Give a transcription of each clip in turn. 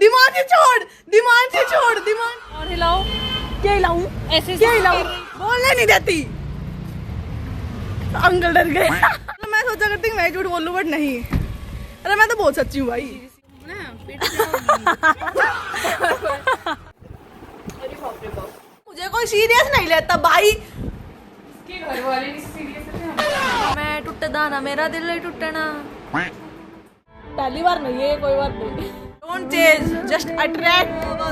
दिमाग से छोड़, दिमाग से छोड़, दिमाग और हिलाओ। क्या हिलाऊं? ऐसे क्या हिलाऊं? बोलने नहीं देती। अंकल डर गए। मैं सोचा करती हूँ मैं झूठ बोलूं बट नहीं। अरे मैं तो बहुत सच्ची हूँ भाई। मुझे कोई सीरियस नहीं लेता भाई। घर वाले भी सीरियस है। मैं टूटदा ना मेरा दिल ही टूटना। पहली बार नहीं है, कोई बात नहीं। Don't change, just attract।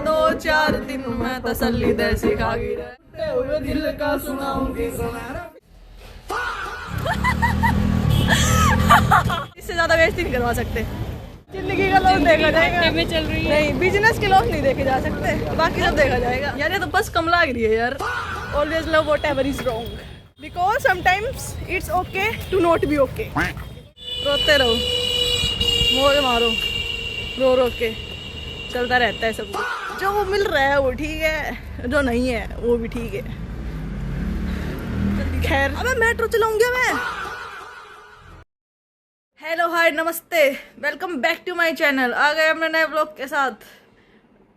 2-4 दिन में तसल्ली दे सिखागी रहते हुए दिल का सुनाऊंगी। इससे ज्यादा बेइज्जती नहीं करवा सकते। जिंदगी का लोन देखा जाएगा। में चल रही है। नहीं, बिजनेस के लोन नहीं देखे जा सकते, बाकी सब देखा जाएगा। यार ये तो बस कम लग रही है यार। Always love whatever is wrong, because sometimes it's okay to not be okay। रोते रहो, मौज मारो, रो रो के चलता रहता है सब कुछ। जो वो मिल रहा है वो ठीक है, जो नहीं है वो भी ठीक है। खैर अबे मेट्रो चलाऊंगी मैं। हेलो हाय नमस्ते, welcome back to my channel. आ गए हमने नए व्लॉग के साथ।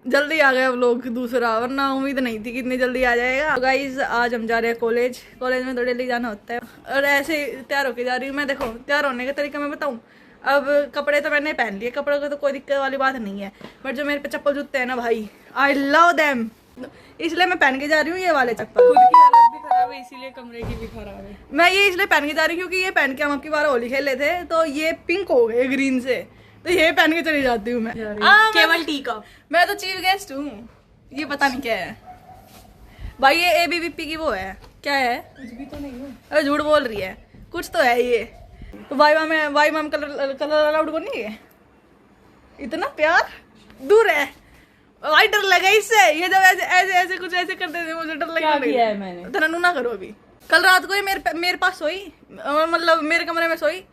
जल्दी आ गया व्लॉग दूसरा, वरना उम्मीद नहीं थी कि इतनी जल्दी आ जाएगा। तो गाइज आज हम जा रहे हैं कॉलेज में तो डेली जाना होता है। और ऐसे ही तैयार होके जा रही हूँ मैं। देखो तैयार होने का तरीका मैं बताऊँ। अब कपड़े तो मैंने पहन लिए, कपड़ों का तो कोई दिक्कत वाली बात नहीं है, बट जो मेरे पे चप्पल जूते हैं ना भाई, आई लव देम, इसलिए मैं पहन के जा रही हूँ ये वाले चप्पल। खुद की हालत भी खराब है, इसीलिए कमरे की भी खराब है। मैं ये इसलिए पहन के जा रही हूँ क्योंकि ये पहन के हम आपकी बार होली खेले थे तो ये पिंक हो गए ग्रीन से, तो ये पहन के चली जाती हूँ मैं। केवल टी का। मैं तो चीफ गेस्ट हूँ, ये पता नहीं क्या है भाई। ये ABVP की वो है, क्या है? कुछ भी तो नहीं है। अरे झूठ बोल रही है, कुछ तो है ये। तो वाई मैम कलर अलाउड को नहीं है। इतना प्यार दूर है भाई, डर लगा इससे। ये जब ऐसे कुछ ऐसे करते थे मुझे डर लगा। क्या किया है मैंने? तरन्नू ना करो अभी। कल रात को ये मेरे पास सोई, मतलब मेरे कमरे में सोई।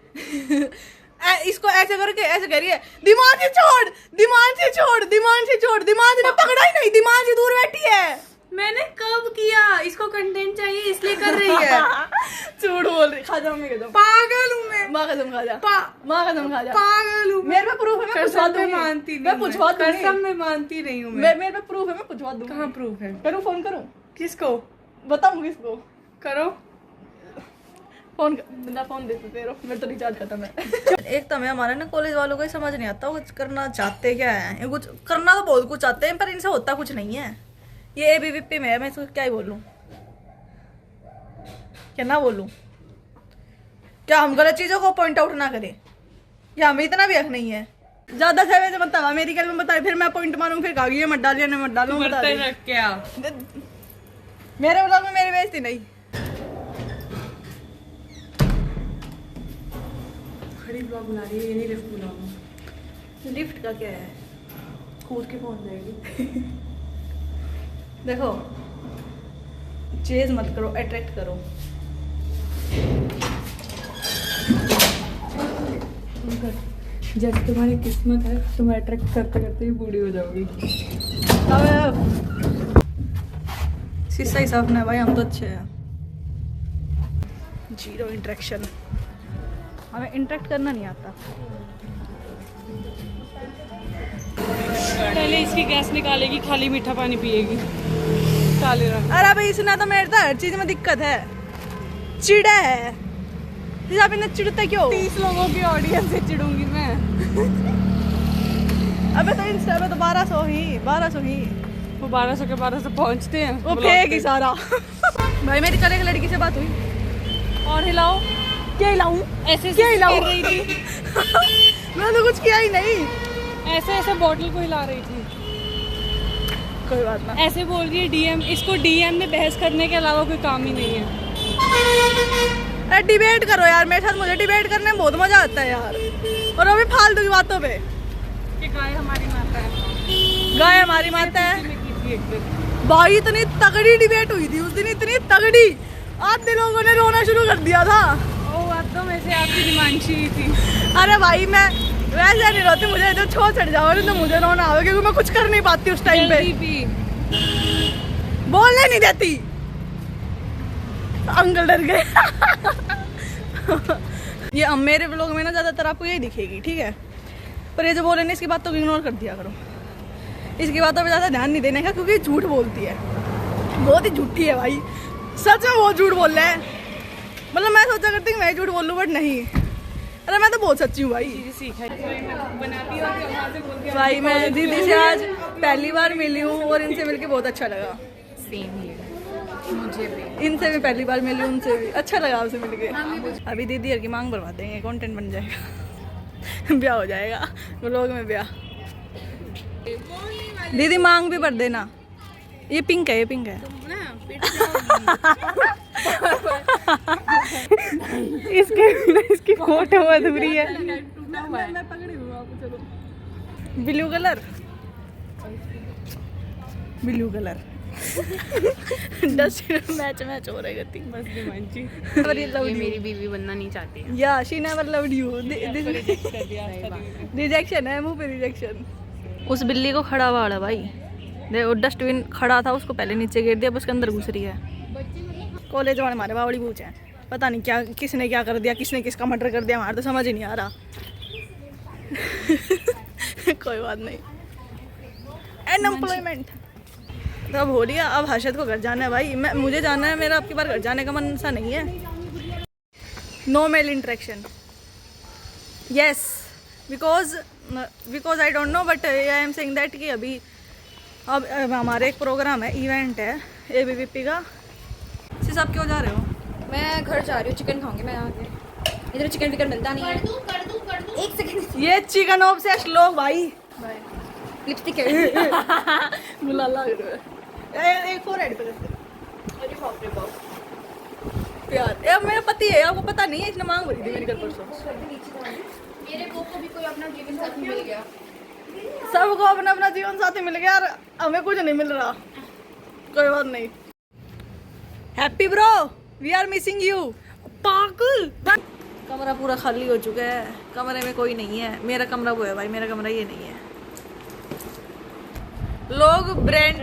इसको ऐसे करके ऐसे कह रही है, दिमाग से छोड़, दिमाग से छोड़, दिमाग से छोड़। दिमाग ने पकड़ा ही नहीं, दिमाग से दूर बैठी है। मैंने कब किया? इसको कंटेंट चाहिए इसलिए कर रही है। झूठ बोल रही। खा जा मम्मी कसम, पागल हूँ मैं। माँ कसम खा जा, माँ कसम खा जा। पागल हूँ मेरे पे प्रूफ है, मैं पूछवा दूंगी। मानती नहीं, मैं पूछवा दूंगी। कसम में मानती नहीं हूँ मैं। मेरे पे प्रूफ है, मैं पूछवा दूंगी। कहाँ प्रूफ है? करूँ, फोन करूँ? किसको बताऊँ किसको? करो? फोन बिना फोन देते तेरे, मेरे तो रिचार्ज खत्म है। एक तो मैं हमारे ना कॉलेज वालों को ही समझ नहीं आता कुछ करना चाहते क्या है। ये कुछ करना तो बहुत कुछ चाहते हैं पर इनसे होता कुछ नहीं है। ये ABVP में है, मैं इसको क्या ही बोलूं, क्या ना बोलूं? क्या हम गलत चीजों को पॉइंट आउट ना करें? या हमें इतना भी हक नहीं है? ज्यादा से मत बता, मेरी क्या में बता, फिर मैं पॉइंट मारूं, फिर कागज मत डालिए ना मत डालूं। बता दे क्या मेरे व्लॉग में मेरी बेइज्जती नहीं। खड़ी ब्लॉग बुला रही है, ये नहीं लिफ्ट बुलाऊंगा। लिफ्ट का क्या है? कूद के पहुंच जाएगी। देखो चेज मत करो, अट्रैक्ट करो। जब तुम्हारी किस्मत है तुम अट्रैक्ट करते करते ही बूढ़ी हो जाओगी। शीशा ही साफ ना है भाई, हम तो अच्छे हैं। जीरो इंटरेक्शन, हमें इंटरेक्ट करना नहीं आता। पहले इसकी गैस निकालेगी, खाली मीठा पानी पिएगी। काले रंग। अरे भाई इसने तो मेरे तो हर चीज में दिक्कत है, चिड़ा है। आप इन्हें चिड़ते क्यों? 30 लोगों की ऑडियंस से चिड़ूंगी मैं। अबे तो इंस्टा पे तो 1200 ही वो 1200 के 1200 पहुंचते हैं। वो फेक ही सारा। भाई मेरी कल एक लड़की से बात हुई। और हिलाओ। क्या हिलाऊं? ऐसे क्या हिलाऊं? रही थी। मैंने तो कुछ किया ही नहीं। ऐसे बोतल को हिला रही थी। कोई बात ना। ऐसे बोल रही है DM, इसको DM में बहस करने के अलावा कोई काम ही नहीं है। अरे डिबेट करो यार मेरे साथ, मुझे डिबेट करने में बहुत मजा आता है यार। और वो भी फालतू की बातों पे। कि गाय हमारी माता है। गाय हमारी माता है एक दिन। भाई इतनी तगड़ी डिबेट हुई थी उस दिन, इतनी तगड़ी, आधे लोगों ने रोना शुरू कर दिया था। ओ आधों में से आपकी दिमांशी ही थी। अरे भाई मैं वैसे नहीं रोती, मुझे जो छो चढ़ जाओ तो मुझे रोना आवे क्योंकि मैं कुछ कर नहीं पाती उस टाइम पे। बोलने नहीं देती। अंकल डर गए। ये अब मेरे व्लॉग में ना ज्यादातर आपको यही दिखेगी, ठीक है? पर ये जो बोले ना इसकी बात तो इग्नोर कर दिया करो। इसकी बातों पे ज़्यादा ध्यान नहीं देने का क्योंकि झूठ बोलती है, बहुत ही झूठी है भाई, सच में बहुत झूठ बोल रहा है। मतलब मैं सोचा करती हूँ मैं झूठ बोल लूँ बट नहीं, अरे मैं तो बहुत सच्ची हूँ भाई। भाई मैं दीदी से आज पहली बार मिली हूँ और इनसे मिलके बहुत अच्छा लगा। सेम ही मुझे भी। इनसे भी पहली बार मिली, उनसे भी अच्छा लगा आपसे मिलके। अभी दीदी यार की मांग भरवा देंगे, कंटेंट बन जाएगा, ब्याह हो जाएगा व्लॉग में ब्याह। दीदी मांग भी भर देना। ये पिंक है, ये पिंक है। इसकी फोटो अधूरी है। मैं पकड़ी हूँ आपको, चलो। Blue colour, blue colour dust match हो रही गति बस। ये मेरी बीवी बनना नहीं चाहती है। या she never loved you. Rejection है, मुंह पे रिजेक्शन। उस बिल्ली को खड़ा वाला भाई, देखो डस्टबिन खड़ा था उसको पहले नीचे गिर दिया, अब उसके अंदर घुस रही है। कॉलेज वाले हमारे बावड़ी पूछे हैं, पता नहीं क्या किसने क्या कर दिया, किसने किसका मर्डर कर दिया, हमारे तो समझ ही नहीं आ रहा। कोई बात नहीं, अनएम्प्लॉयमेंट तो अब हो लिया। अब हर्षद को घर जाना है भाई, मुझे जाना है, मेरा आपकी बार घर जाने का मन सा नहीं है। No male interaction, yes, because I don't know but I am saying that कि अभी अब हमारे एक प्रोग्राम है, इवेंट है ABVP का। सिस आप क्यों जा रहे हो? मैं घर जा रही हूँ, चिकन खाऊंगी मैं यहाँ पे। इधर चिकन विकन मिलता नहीं है। कर दूँ। एक सेकंड। ये चिकन ऑब्सेस्ड लोग भाई। लिपस्टिक है। बुला लग रहा है। एक और ऐड पे करते हैं। अरे बाप रे बाप। यार ये मेरा पति है, आपको पता नहीं है, इसने मांग भरी थी मेरी कल परसों। मेरे को भी कोई अपना जीवन साथी मिल गया। सबको अपना अपना जीवन साथी मिल गया यार, हमें कुछ नहीं मिल रहा। कोई बात नहीं। Happy bro, we are missing you. पागल। कमरा पूरा खाली हो चुका है, कमरे में कोई नहीं है। मेरा कमरा वो है भाई, मेरा कमरा ये नहीं है। लोग ब्रांड,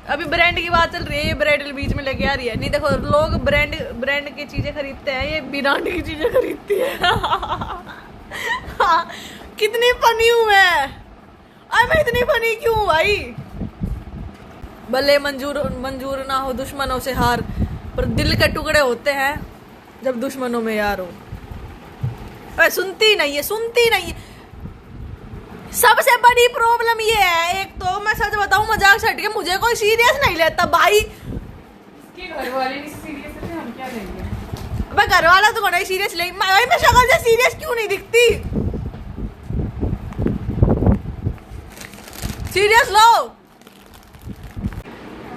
अभी ब्रांड की बात चल रही है, ये ब्रांड बीच में लेके आ रही है। नहीं देखो, लोग ब्रांड की चीजें खरीदते हैं, ये ब्रांड की चीजें खरीदती है। कितनी फनी हूँ मैं इतनी फनी क्यों हूँ भाई? भले मंजूर ना हो दुश्मनों से हार, पर दिल के टुकड़े होते हैं जब दुश्मनों में यार हो। अरे सुनती नहीं है। सबसे बड़ी प्रॉब्लम ये है, एक तो मैं सच बताऊं, मजाक छट के मुझे कोई सीरियस नहीं लेता भाई। घर वाले भी सीरियस है, हम क्या लेंगे? मैं घर वाला तो बड़ा ही सीरियस ले, मैं शक्ल से सीरियस क्यों नहीं दिखती? सीरियस लो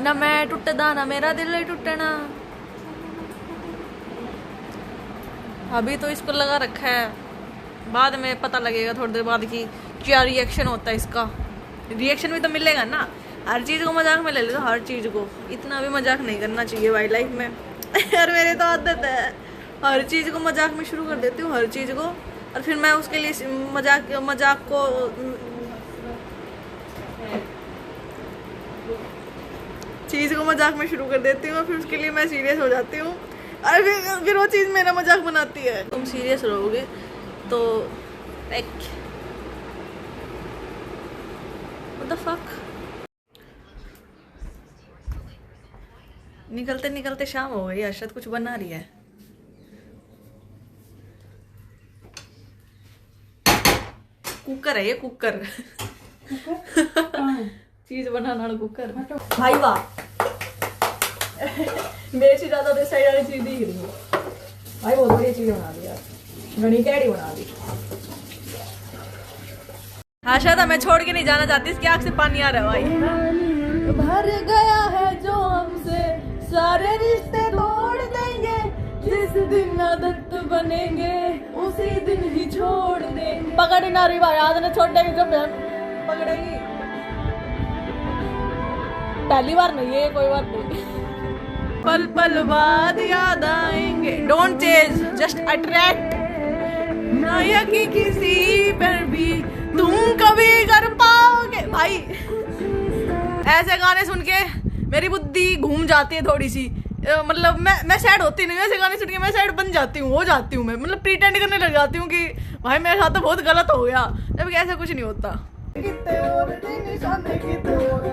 ना, मैं टुटदा ना मेरा दिल ही टूटना। अभी तो इसको लगा रखा है, बाद में पता लगेगा थोड़ी देर बाद कि क्या रिएक्शन होता है इसका। रिएक्शन भी तो मिलेगा ना, हर चीज़ को मजाक में ले लो, हर चीज़ को। इतना भी मजाक नहीं करना चाहिए भाई लाइफ में। यार मेरे तो आदत है, हर चीज़ को मजाक में शुरू कर देती हूँ, हर चीज़ को, और फिर मैं उसके लिए मजाक को चीज़ को मजाक में शुरू कर देती हूँ, फिर उसके लिए मैं सीरियस हो जाती हूँ, और फिर वो चीज़ मेरा मजाक बनाती है। तुम सीरियस रहोगे तो What the fuck? निकलते निकलते शाम हो गई, अर्शद कुछ बना रही है। कुकर है ये, कुकर। चीज बनाना वाला कुकर भाई। वाह, मेरे से ज्यादा तो साइड वाली चीज दिख रही है भाई, बहुत बढ़िया चीज बना दी यार, घनी कैडी बना दी। हाँ शायद मैं छोड़ के नहीं जाना चाहती, इसकी आँख से पानी आ रहा है भाई। भर गया है जो हमसे, सारे रिश्ते तोड़ देंगे, जिस दिन आदत बनेंगे उसी दिन ही छोड़ दे। पकड़ ना रही भाई, आज ना छोड़ेगी, जब पकड़ेगी। पहली बार नहीं है, कोई बात नहीं। पल पल बाद याद आएंगे, डोंट चेज जस्ट अट्रैक्ट, ना कि किसी पर भी तुम कभी कर पाओगे। भाई ऐसे गाने सुन के मेरी बुद्धि घूम जाती है थोड़ी सी, मतलब मैं सैड होती नहीं, ऐसे गाने सुन के मैं सैड बन जाती हूँ, हो जाती हूँ मैं, मतलब प्रीटेंड करने लग जाती हूँ कि भाई मेरे साथ तो बहुत गलत हो गया, जबकि ऐसा कुछ नहीं होता। किते और दी निशाने किते और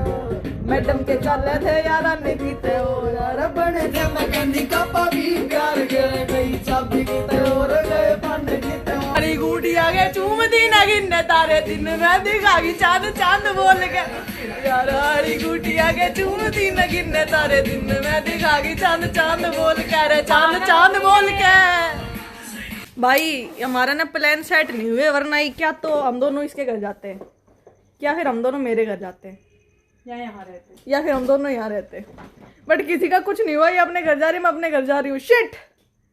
मैडम के चले थे यारा ने किते और रबने थे मैं कंदी कापा भी प्यार करे गई चाबी किते और गए पांडे किते हरी गुड़ी आ गए चूमती ना गिनने तारे दिन में दिखागी चांद चांद बोल के यार हरी गुड़ी आ गए चूमती ना गिनने तारे दिन में दिखागी चांद चांद बोल के रे चांद चांद बोल के। भाई हमारा ना प्लान सेट नहीं हुए, वरना ही क्या तो हम दोनों इसके घर जाते हैं या फिर हम दोनों मेरे घर जाते हैं या यहाँ रहते या फिर हम दोनों यहाँ रहते हैं। बट किसी का कुछ नहीं हुआ, ये अपने घर जा रही, मैं अपने घर जा रही हूँ। शिट,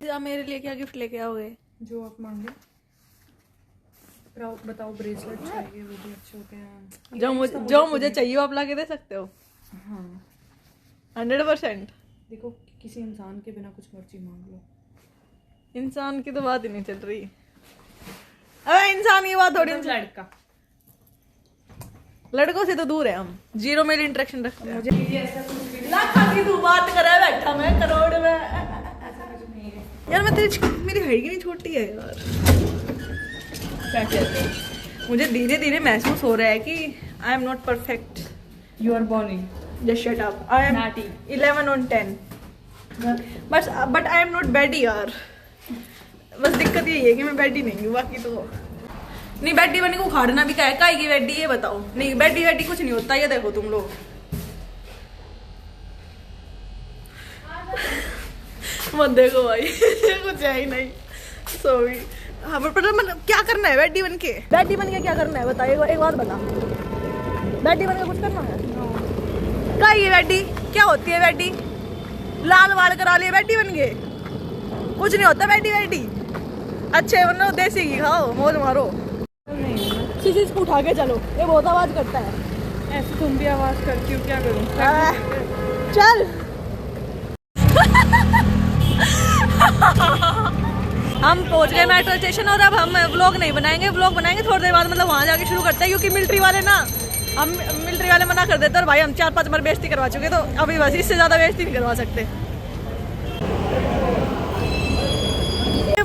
आप मेरे लिए क्या गिफ्ट लेके आओगे? जो आप मांगे बताओ। ब्रेसलेट चाहिए, वो भी अच्छे होते हैं। जो मुझे चाहिए वो आप ला के दे सकते हो। हाँ 100%। देखो किसी इंसान के बिना कुछ मर्जी मांग लो। इंसान की तो बात ही नहीं चल रही। अबे इंसान की बात थोड़ी। लड़का लड़कों से तो दूर है, हम जीरो मेल इंटरेक्शन रखते हैं। मुझे ऐसा कुछ भी लाखों की तू बात करे बैठा मैं करोड़ में। यार मैं तेरी मेरी हाइट नहीं छोटी है यार। क्या कहते हैं, मुझे धीरे धीरे महसूस हो रहा है कि I am not perfect. You are boring just shut up. I am 11 on 10 but I am not baddie यार। बस दिक्कत यही है कि मैं बैडी नहीं हूँ, बाकी तो नहीं। बैडी बने को उखाड़ना भी क्या है, काई की बैडी ये बताओ। नहीं बैडी बैडी कुछ नहीं होता, ये देखो तुम लोग। मत देखो भाई कुछ है ही नहीं। सॉरी। हाँ पर मतलब क्या करना है बैडी बन के? बैडी बन के क्या करना है बताइए, एक बात बता। बैडी बन के कुछ करना है? क्या ये बैडी क्या होती है? बैडी लाल वाल करा लिए बैडी बन के, कुछ नहीं होता बैडी बैडी। अच्छे बनो, देसी घी खाओ, मौज मारो। किसी को उठा के चलो, ये बहुत आवाज करता है। ऐसे तुम भी आवाज करती हो, क्या करूं? चल हम पहुंच गए मेट्रो स्टेशन और अब हम व्लॉग नहीं बनाएंगे। व्लॉग बनाएंगे थोड़ी देर बाद, मतलब वहां जाके शुरू करते हैं, क्योंकि मिलिट्री वाले ना हम मिलिट्री वाले मना कर देते हैं। और भाई हम 4-5 बार बेइज्जती करवा चुके, तो अभी बस इससे ज्यादा बेइज्जती नहीं करवा सकते।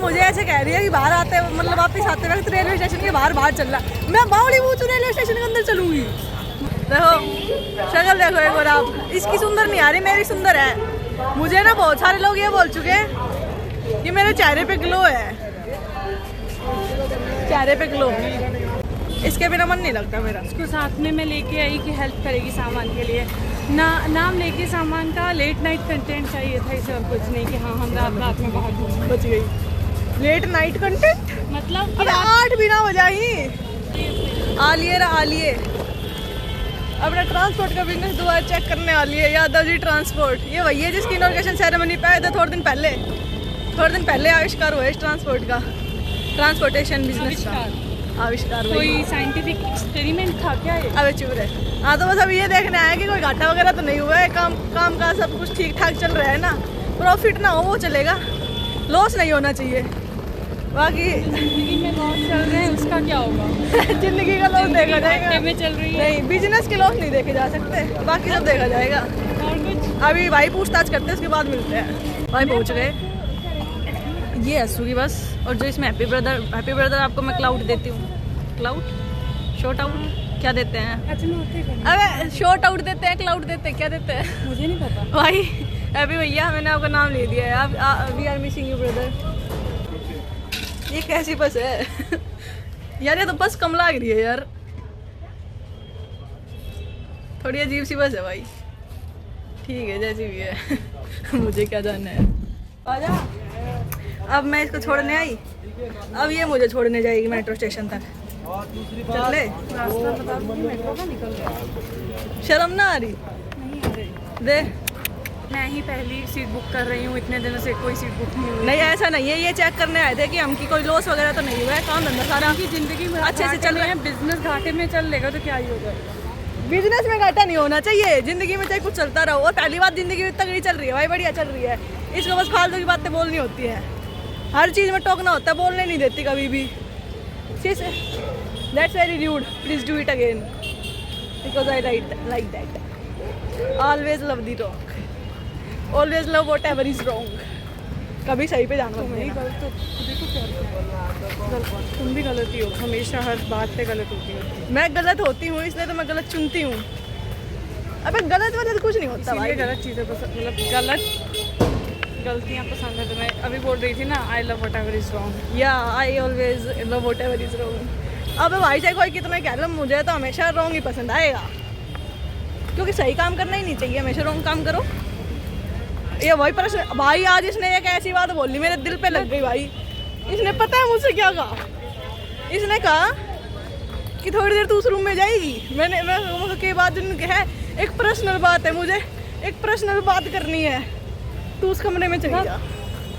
मुझे ऐसे कह रही है कि बाहर आते मतलब वापस आते वक्त रेलवे स्टेशन के बाहर चल रहा। मैं बावली पूछू रेलवे स्टेशन के अंदर चलूंगी। देखो शक्ल देखो एक बार आप, इसकी सुंदर नहीं आ रही, मेरी सुंदर है। मुझे ना बहुत सारे लोग ये बोल चुके हैं कि मेरे चेहरे पे ग्लो है, चेहरे पे ग्लो। इसके बिना मन नहीं लगता मेरा। उसको साथ में मैं लेके आई कि हेल्प करेगी सामान के लिए। नाम लेके सामान का लेट नाइट कंटेंट चाहिए था, इसे और कुछ नहीं कि हाँ हम रात में बाहर घूम। बच गई। लेट नाइट कंटेंट मतलब अब 8 भी ना बजाई। आलिए अपना ट्रांसपोर्ट का बिजनेस दोबारा चेक करने वाली है। यादव जी ट्रांसपोर्ट, ये वही है जिसकी इनॉग्रेशन सेरेमनी पे आए थे थोड़े दिन पहले आविष्कार हुआ है इस ट्रांसपोर्ट का, ट्रांसपोर्टेशन बिजनेस का आविष्कार। कोई साइंटिफिक एक्सपेरिमेंट था क्या ये? अबे चुप रहे। हाँ तो बस अब ये देखने आया कि कोई घाटा वगैरह तो नहीं हुआ है, काम का सब कुछ ठीक ठाक चल रहा है ना, प्रॉफिट ना हो वो चलेगा, लॉस नहीं होना चाहिए। बाकी जिंदगी में लॉस चल रहे हैं उसका क्या होगा? जिंदगी का लॉस देखा जाएगा। में चल रही है नहीं, बिजनेस के लॉस नहीं देखे जा सकते, बाकी सब देखा जाएगा। और कुछ अभी भाई पूछताछ करते हैं, उसके बाद मिलते हैं। भाई पहुंच गए, ये अस्सू की बस। और जो इसमें हैप्पी ब्रदर आपको मैं क्लाउड देती हूँ। क्लाउड शॉर्ट आउट क्या देते हैं? अबे शॉर्ट आउट देते हैं, क्लाउड देते हैं, क्या देते हैं मुझे नहीं पता भाई। हैप्पी भैया मैंने आपका नाम ले दिया है, we are missing you brother. ये कैसी बस है यार? ये तो बस कम लग रही है यार, थोड़ी अजीब सी बस है भाई। ठीक है जैसी भी है मुझे क्या जानना है। आजा। अब मैं इसको छोड़ने आई, अब ये मुझे छोड़ने जाएगी मेट्रो स्टेशन तक। चल ले, रास्ता बता दो कि मेट्रो का निकल गया। शर्म ना आ रही? नहीं आ रही। दे। मैं ही पहली सीट बुक कर रही हूँ, इतने दिनों से कोई सीट बुक नहीं हुई। नहीं ऐसा नहीं है, ये चेक करने आए थे कि हमकी कोई लॉस वगैरह तो नहीं हुआ है, काम धंधा सारा की जिंदगी में अच्छे से चल रहा है। बिजनेस घाटे में चल लेगा तो क्या ही होगा? बिजनेस में घाटा नहीं होना चाहिए, जिंदगी में चाहे कुछ चलता रहो। और पहली बात, जिंदगी में तगड़ी चल रही है भाई, बढ़िया चल रही है। इसको बस फालतू की बातें बोलनी होती है, हर चीज़ में टोकना होता है, बोलने नहीं देती कभी भी। That's very rude, please do it again because I like that. Always love the rock, always love whatever is wrong. कभी सही पे जाना तुम ही चाहिए। गलत हो, देखो क्या तुम भी गलत ही हो, हमेशा हर बात पे गलत होती हो। मैं गलत होती हूँ इसलिए तो मैं गलत चुनती हूँ। अबे गलत वजह कुछ नहीं होता भाई। इसीलिए गलत चीज़ें पसंद, मतलब गलतियाँ पसंद है तुम्हें। अभी बोल रही थी ना, I love whatever is wrong. या I always love whatever is wrong. अब भाई चाहे कोई कितना कह लो, मुझे तो हमेशा रॉन्ग ही पसंद आएगा, क्योंकि सही काम करना ही नहीं चाहिए, हमेशा रॉन्ग काम करो। ये वही प्रश्न भाई, आज इसने एक ऐसी बात बोली मेरे दिल पे लग गई भाई। इसने पता है मुझसे क्या कहा? इसने कहा कि थोड़ी देर तू उस रूम में जाएगी। मैं के बाद है एक पर्सनल बात है, मुझे एक पर्सनल बात करनी है, तू उस कमरे में चली जा।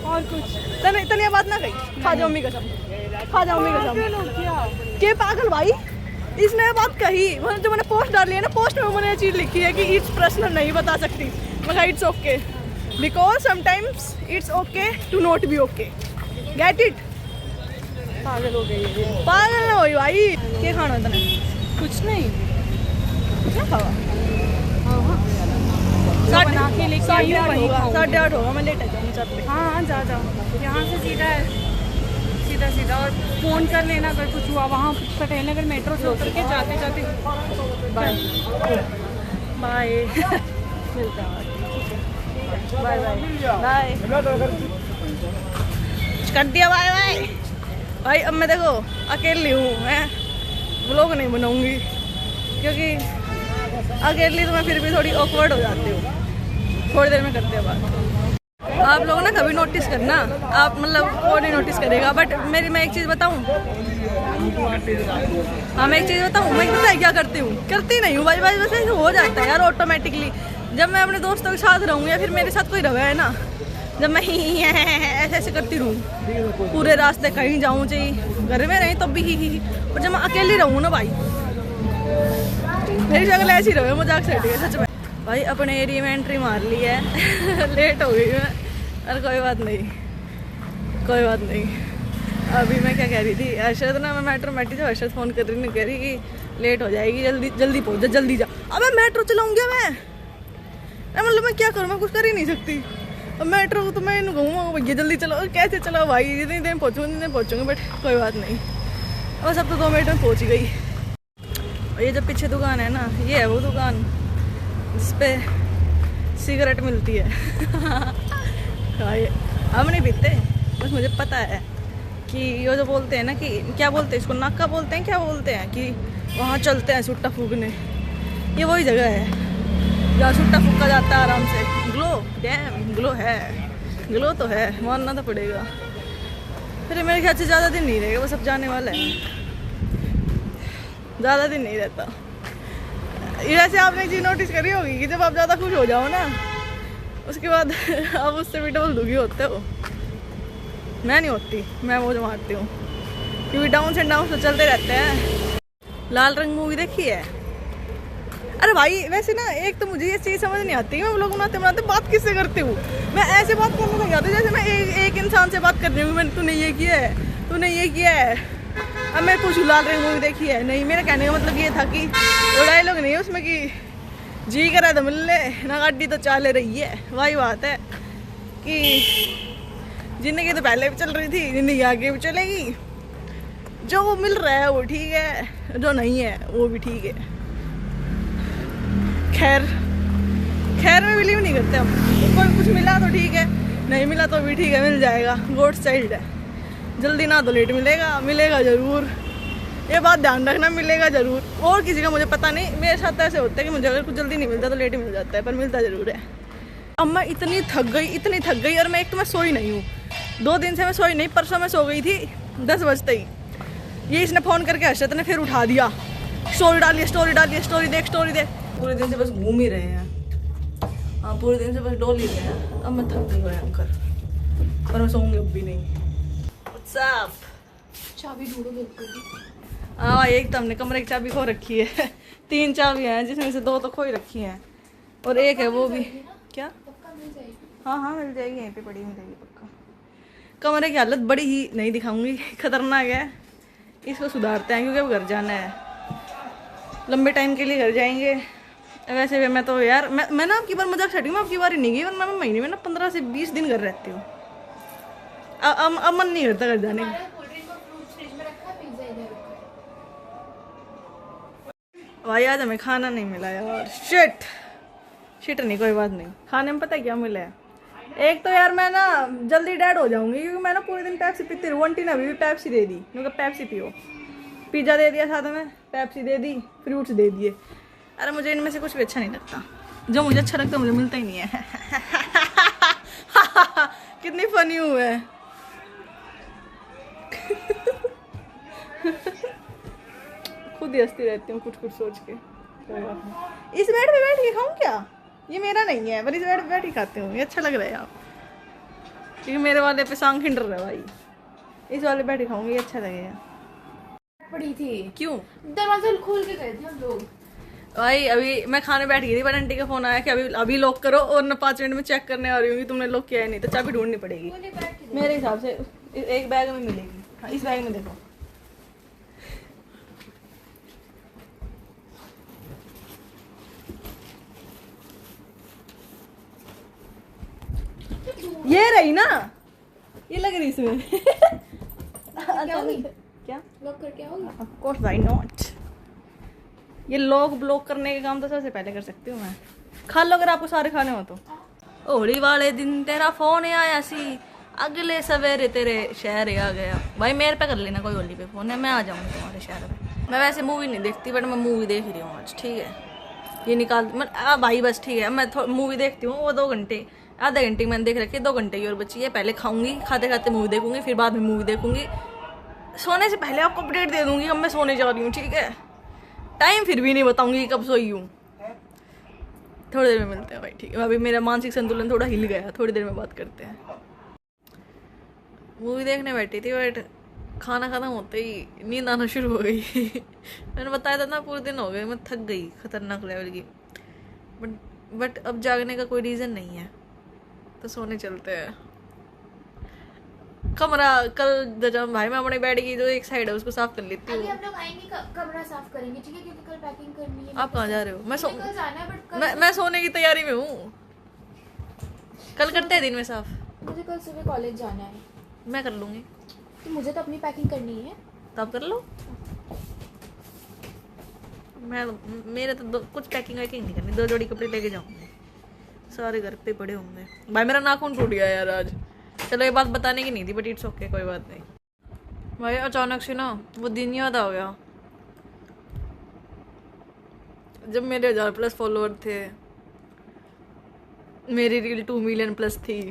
और कुछ तनिया बात ना कही, खा जाओ मम्मी कसम, खा जाओ मम्मी कसम। क्या के पागल भाई, इसने ये बात कही। जो मैंने पोस्ट डाली है ना, पोस्ट में मैंने ये चीज़ लिखी है कि इट्स पर्सनल, नहीं बता सकती। मैं it's okay because sometimes it's okay to not be okay, get it. पागल हो गई है ये। पागल ना होई भाई। क्या खाना है तने? कुछ नहीं, क्या खावा? जो बना के लेके आई हूँ वही खाऊंगी। 8:30 होगा, मैं लेट आ जाऊँगी छत पे। हाँ हाँ, जा जाओ, यहाँ से सीधा है, सीधा सीधा। और फ़ोन कर लेना अगर कुछ हुआ। वहाँ पटेल नगर मेट्रो से उतर के जाते जाते बाय बाय। मिलता है, बाय बाय बाय। कर दिया बाय बाय भाई। अब मैं देखो अकेली हूँ, मैं व्लॉग नहीं बनाऊंगी, क्योंकि अकेली तो मैं फिर भी थोड़ी ऑकवर्ड हो जाती हूँ। थोड़ी देर में करते हैं बात। आप लोग ना कभी नोटिस करना, आप मतलब वो नहीं नोटिस करेगा, बट मैं एक चीज़ बताऊँ। हाँ, मैं एक चीज़ बताऊँ, मैं पता है क्या करती हूँ? करती नहीं हूँ भाई, बस ऐसे हो जाता है यार ऑटोमेटिकली। जब मैं अपने दोस्तों के साथ रहूँ या फिर मेरे साथ कोई रहा है ना, जब मैं ऐसे ऐसे करती रहूँ पूरे रास्ते, कहीं जाऊँ चाहे घर में रही तब भी और जब मैं अकेली रहूँ ना भाई, मेरी शक्ल ऐसी रहे, मजाक से हट गया सच में भाई। अपने एरिया में एंट्री मार ली है। लेट हो गई मैं, अरे कोई बात नहीं, कोई बात नहीं। अभी मैं क्या कह रही थी, अर्शद ना, मैं मेट्रो बैठी थी, अर्शद फ़ोन कर रही, नहीं कह रही कि लेट हो जाएगी, जल्दी जल्दी पहुँच जा, जल्दी जा। अब मैं मेट्रो चलाऊँगी मैं, मतलब मैं क्या करूँ, मैं कुछ कर ही नहीं सकती। अब मेट्रो को तो मैं इन कहूँगा भैया जल्दी चलाओ, कैसे चलाओ भाई, जितनी देर पहुँचूँगी, बट कोई बात नहीं। बस अब तो 2 मिनट में पहुँच गई। और ये जो पीछे दुकान है ना, ये है वो दुकान जिसपे सिगरेट मिलती है। हम नहीं पीते, बस मुझे पता है कि ये जो बोलते हैं ना कि क्या बोलते हैं इसको, नाका बोलते हैं, क्या बोलते हैं कि वहाँ चलते हैं सुट्टा फूकने, ये वही जगह है जहाँ सुट्टा फूका जाता है आराम से। ग्लो, डैम ग्लो है, ग्लो तो है, मानना तो पड़ेगा। फिर मेरे ख्याल से ज़्यादा दिन नहीं रहेगा, बस अब जाने वाला है, ज़्यादा दिन नहीं रहता। वैसे आपने एक चीज़ नोटिस करी होगी कि जब आप ज़्यादा खुश हो जाओ ना, उसके बाद आप उससे भी डबल दुखी होते हो। मैं नहीं होती, मैं मौज मारती हूँ, क्योंकि डाउन एंड डाउन तो चलते रहते हैं। लाल रंग मूवी देखी है? अरे भाई वैसे ना, एक तो मुझे ये चीज़ समझ नहीं आती, मैं लोग बनाते बनाते बात किससे करती हूँ। मैं ऐसे बात करने लग जाती हूँ जैसे मैं एक इंसान से बात कर रही हूँ, मैंने तूने ये किया है, तूने ये किया है। अब मैं पूछूँ लाल रंग मूवी देखी है? नहीं। मेरे कहने का मतलब ये था कि वो डायलॉग नहीं है उसमें कि जी करा तो मिल ले ना, गाड़ी तो चाले रही है। वही बात है कि जिंदगी तो पहले भी चल रही थी, जिंदगी आगे भी चलेगी। जो वो मिल रहा है वो ठीक है, जो नहीं है वो भी ठीक है। खैर में बिलीव नहीं करते हम। कोई कुछ मिला तो ठीक है, नहीं मिला तो भी ठीक है, मिल जाएगा, गॉड्स चाइल्ड है। जल्दी ना तो लेट मिलेगा, मिलेगा ज़रूर, ये बात ध्यान रखना, मिलेगा ज़रूर। और किसी का मुझे पता नहीं, मेरे साथ ऐसे होता है कि मुझे अगर कुछ जल्दी नहीं मिलता तो लेट मिल जाता है, पर मिलता ज़रूर है। अब मैं इतनी थक गई और मैं एक तो मैं सोई नहीं हूँ, 2 दिन से मैं सोई नहीं। परसों मैं सो गई थी 10 बजते ही, ये इसने फ़ोन करके अर्शद ने फिर उठा दिया, स्टोरी डालिए, स्टोरी देख। पूरे दिन से बस घूम ही रहे हैं। हाँ, पूरे दिन से बस डोल ही रहे हैं। अब मैं थक गई भयंकर, पर मैं सोऊंगी अब भी नहीं। What's up? चाबी ढूंढो बिल्कुल। हाँ, एक तो हमने कमरे की चाबी खो रखी है। 3 चाबियाँ हैं, जिसमें से 2 तो खो ही रखी हैं, और एक है वो भी क्या, हाँ मिल जाएगी, यहीं पे पड़ी मिलेगी पक्का। कमरे की हालत बड़ी ही नहीं दिखाऊंगी, खतरनाक है, इसको सुधारते हैं क्योंकि अब घर जाना है, लंबे टाइम के लिए घर जाएंगे। वैसे भी मैं तो यार मैं ना आपकी बार मजाक छटी, मैं आपकी बार ही नहीं गई, वरना मैं महीने में ना 15 से 20 दिन घर रहती हूँ। अब मन नहीं करता घर जाने का। भाई आज हमें खाना नहीं मिला यार, शिट नहीं, कोई बात नहीं। खाने में पता है क्या मिला है? एक तो यार मैं ना जल्दी डेड हो जाऊंगी क्योंकि मैं ना पूरे दिन पेप्सी पीती रहूँ। आंटी ने अभी भी पेप्सी दे दी, क्योंकि पेप्सी पियो। पिज़्ज़ा दे दिया साथ में, पेप्सी दे दी, फ्रूट्स दे दिए। अरे मुझे इनमें से कुछ भी अच्छा नहीं लगता, जो मुझे अच्छा लगता है मुझे मिलता ही नहीं है। कितनी फनी हुआ है। खुद ही हंसती रहती हूँ कुछ कुछ सोच के। इस बेड पे बैठ के खाऊं क्या? ये मेरा नहीं है, पर इस बेड पे बैठ के खाती हूँ, ये अच्छा लग रहा है आप, क्योंकि मेरे वाले पे सांग खिंड रहा है भाई। इस वाले बैठ के खाऊंगी, ये अच्छा लगेगा। पड़ी थी। क्यों? दरवाजा खोल के गए थे हम लोग। भाई अभी मैं खाने बैठ गई थी, पर आंटी का फोन आया कि अभी लॉक करो, और ना 5 मिनट में चेक करने आ रही हूँ कि तुमने लॉक किया है नहीं, तो चाबी ढूंढनी पड़ेगी मेरे हिसाब से। एक बैग में मिलेगी। हाँ, इस बैग में देखो। ये रही ना, ये लग रही इसमें। क्या लॉक करके आओगे? Of course, why not. ये लॉक ब्लॉक करने के काम तो सबसे पहले कर सकती हूँ मैं। खा लो अगर आपको सारे खाने हो तो। होली वाले दिन तेरा फोन आया सी, अगले सवेरे तेरे शहर आ गया। भाई मेरे पे कर लेना कोई होली पे फोन है, मैं आ जाऊंगी तुम्हारे शहर में। मैं वैसे मूवी नहीं देखती, बट मैं मूवी देख रही हूँ आज, ठीक है? ये निकाल भाई बस, ठीक है? मैं मूवी देखती हूँ, वो 2 घंटे, आधे घंटे मैंने देख रखी है, 2 घंटे की और बची है। पहले खाऊंगी, खाते खाते मूवी देखूंगी, फिर बाद में मूवी देखूंगी। सोने से पहले आपको अपडेट दे दूंगी कब मैं सोने जा रही हूँ, ठीक है? टाइम फिर भी नहीं बताऊंगी कब सोई हूँ। थोड़ी देर में मिलते हैं भाई, ठीक है? अभी मेरा मानसिक संतुलन थोड़ा हिल गया, थोड़ी देर में बात करते हैं। मूवी देखने बैठी थी, बट खाना खत्म होते ही नींद आना शुरू हो गई। मैंने बताया था ना, पूरे दिन हो गए, मैं थक गई खतरनाक लेवल की। बट अब जागने का कोई रीज़न नहीं है, तो सोने चलते हैं। कमरा कल जब भाई मैं अपने बेड की जो एक साइड है उसको साफ कर लेती अभी हूँ। हम लोग आएंगे, कमरा साफ करेंगे, ठीक है? क्योंकि कल पैकिंग करनी है। आप कहाँ जा रहे हो? कल जाना है, बट कल मैं सोने की तैयारी में हूँ। कल करते हैं दिन में साफ। मुझे कल सुबह कॉलेज जाना है। मैं कर लूँगी, तो मुझे तो अपनी पैकिंग करनी है। तो आप कर लो। मेरे तो कुछ पैकिंग वैकिंग नहीं करनी, 2 जोड़ी कपड़े लेके जाऊँगी, सारे घर पे पड़े होंगे। भाई मेरा नाखून टूट गया यार आज। चलो ये बात बताने की नहीं थी, बट इट्स ओके, कोई बात नहीं। भाई अचानक से ना वो दिन याद आ गया जब मेरे 1000+ फॉलोअर थे, मेरी रील 2 मिलियन प्लस थी,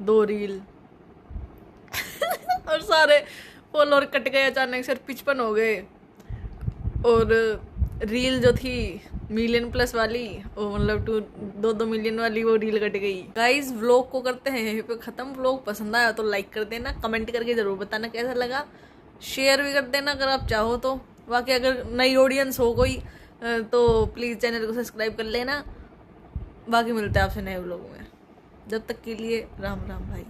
2 रील। और सारे फॉलोअर कट गए अचानक से, 55 हो गए। और रील जो थी मिलियन प्लस वाली, वो मतलब 2 मिलियन वाली, वो रील कट गई। गाइस व्लॉग को करते हैं यहीं पे खत्म। व्लॉग पसंद आया तो लाइक कर देना, कमेंट करके जरूर बताना कैसा लगा, शेयर भी कर देना अगर आप चाहो तो। बाकी अगर नई ऑडियंस हो कोई तो प्लीज़ चैनल को सब्सक्राइब कर लेना। बाकी मिलते हैं आपसे नए व्लॉग में, जब तक के लिए राम राम भाई।